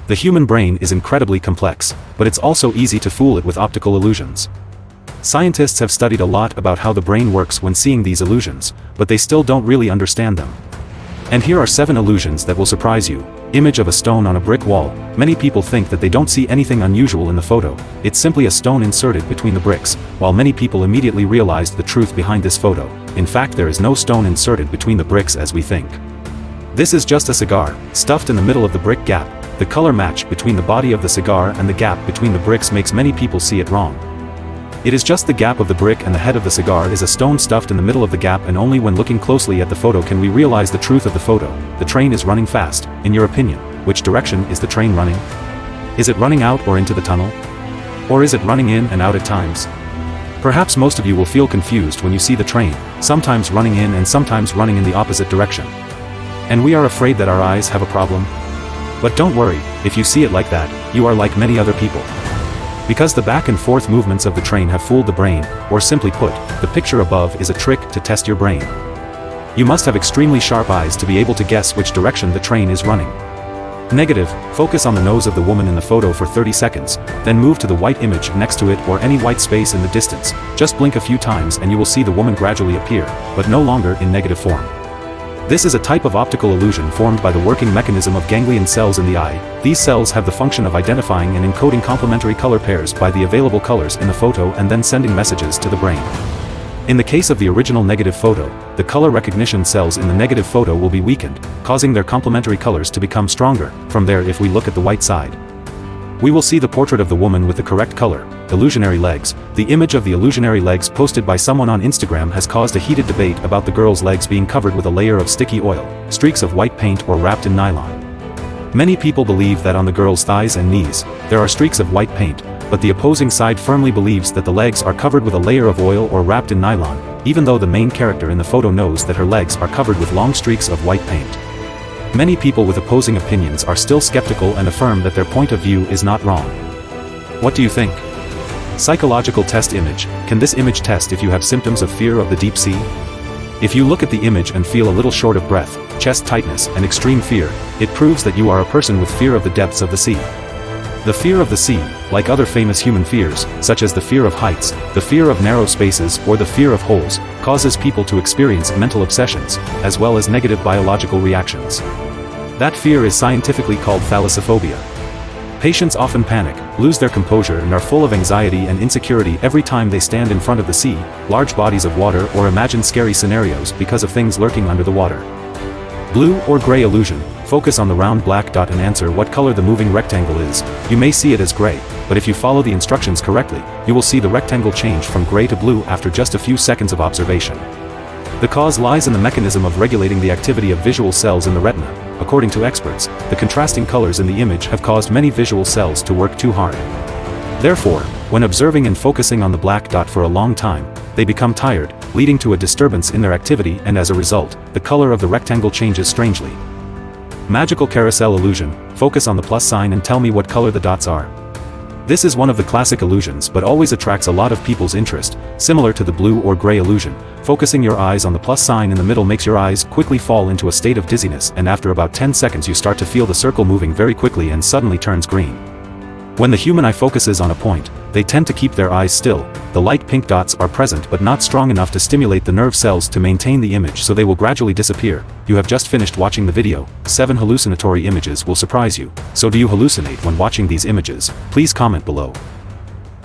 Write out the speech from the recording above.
The human brain is incredibly complex, but it's also easy to fool it with optical illusions. Scientists have studied a lot about how the brain works when seeing these illusions, but they still don't really understand them. And here are 7 illusions that will surprise you. Image of a stone on a brick wall. Many people think that they don't see anything unusual in the photo. It's simply a stone inserted between the bricks, while many people immediately realized the truth behind this photo. In fact, there is no stone inserted between the bricks as we think. This is just a cigar, stuffed in the middle of the brick gap. The color match between the body of the cigar and the gap between the bricks makes many people see it wrong. It is just the gap of the brick, and the head of the cigar is a stone stuffed in the middle of the gap, and only when looking closely at the photo can we realize the truth of the photo. The train is running fast. In your opinion, which direction is the train running? Is it running out or into the tunnel? Or is it running in and out at times? Perhaps most of you will feel confused when you see the train, sometimes running in and sometimes running in the opposite direction. And we are afraid that our eyes have a problem. But don't worry, if you see it like that, you are like many other people. Because the back and forth movements of the train have fooled the brain, or simply put, the picture above is a trick to test your brain. You must have extremely sharp eyes to be able to guess which direction the train is running. Negative, focus on the nose of the woman in the photo for 30 seconds, then move to the white image next to it or any white space in the distance. Just blink a few times and you will see the woman gradually appear, but no longer in negative form. This is a type of optical illusion formed by the working mechanism of ganglion cells in the eye. These cells have the function of identifying and encoding complementary color pairs by the available colors in the photo and then sending messages to the brain. In the case of the original negative photo, the color recognition cells in the negative photo will be weakened, causing their complementary colors to become stronger. From there, if we look at the white side, we will see the portrait of the woman with the correct color, illusionary legs. The image of the illusionary legs posted by someone on Instagram has caused a heated debate about the girl's legs being covered with a layer of sticky oil, streaks of white paint, or wrapped in nylon. Many people believe that on the girl's thighs and knees, there are streaks of white paint, but the opposing side firmly believes that the legs are covered with a layer of oil or wrapped in nylon, even though the main character in the photo knows that her legs are covered with long streaks of white paint. Many people with opposing opinions are still skeptical and affirm that their point of view is not wrong. What do you think? Psychological test image. Can this image test if you have symptoms of fear of the deep sea? If you look at the image and feel a little short of breath, chest tightness, and extreme fear, it proves that you are a person with fear of the depths of the sea. The fear of the sea, like other famous human fears, such as the fear of heights, the fear of narrow spaces, or the fear of holes, causes people to experience mental obsessions, as well as negative biological reactions. That fear is scientifically called thalassophobia. Patients often panic, lose their composure, and are full of anxiety and insecurity every time they stand in front of the sea, large bodies of water, or imagine scary scenarios because of things lurking under the water. Blue or gray illusion. Focus on the round black dot and answer what color the moving rectangle is. You may see it as gray, but if you follow the instructions correctly, you will see the rectangle change from gray to blue after just a few seconds of observation. The cause lies in the mechanism of regulating the activity of visual cells in the retina. According to experts, the contrasting colors in the image have caused many visual cells to work too hard. Therefore, when observing and focusing on the black dot for a long time, they become tired, leading to a disturbance in their activity, and as a result, the color of the rectangle changes strangely. Magical carousel illusion. Focus on the plus sign and tell me what color the dots are. This is one of the classic illusions but always attracts a lot of people's interest. Similar to the blue or gray illusion, focusing your eyes on the plus sign in the middle makes your eyes quickly fall into a state of dizziness, and after about 10 seconds you start to feel the circle moving very quickly and suddenly turns green. When the human eye focuses on a point, they tend to keep their eyes still. The light pink dots are present but not strong enough to stimulate the nerve cells to maintain the image, so they will gradually disappear. You have just finished watching the video. 7 hallucinatory images will surprise you. So do you hallucinate when watching these images? Please comment below.